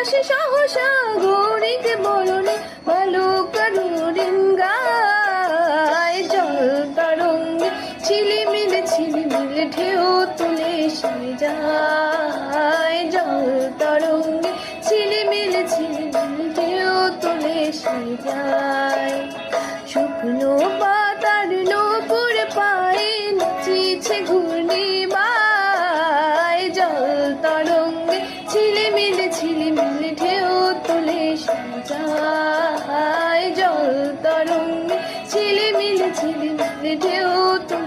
আসে সহসা গৌরীকে বরণে বালুকা রুরিন গায়। জল তরঙ্গে ঝিলিমিলি ঝিলিমিলি ঢেউ তুলে সে যায়। জল তরঙ্গে ঝিলিমিলি ঝিলিমিলি ঢেউ তুলে সে যায়। শুকনো পাতার নূপুর পায়ে নাচিছে ঘূর্ণিমায়। জল তরঙ্গে ঝিলিমিলি ঝিলিমিলি ঢেউ তুলে সে যায়। জল তরঙ্গে ঝিলিমিলি ঝিলিমিলি ঢেউ তুলে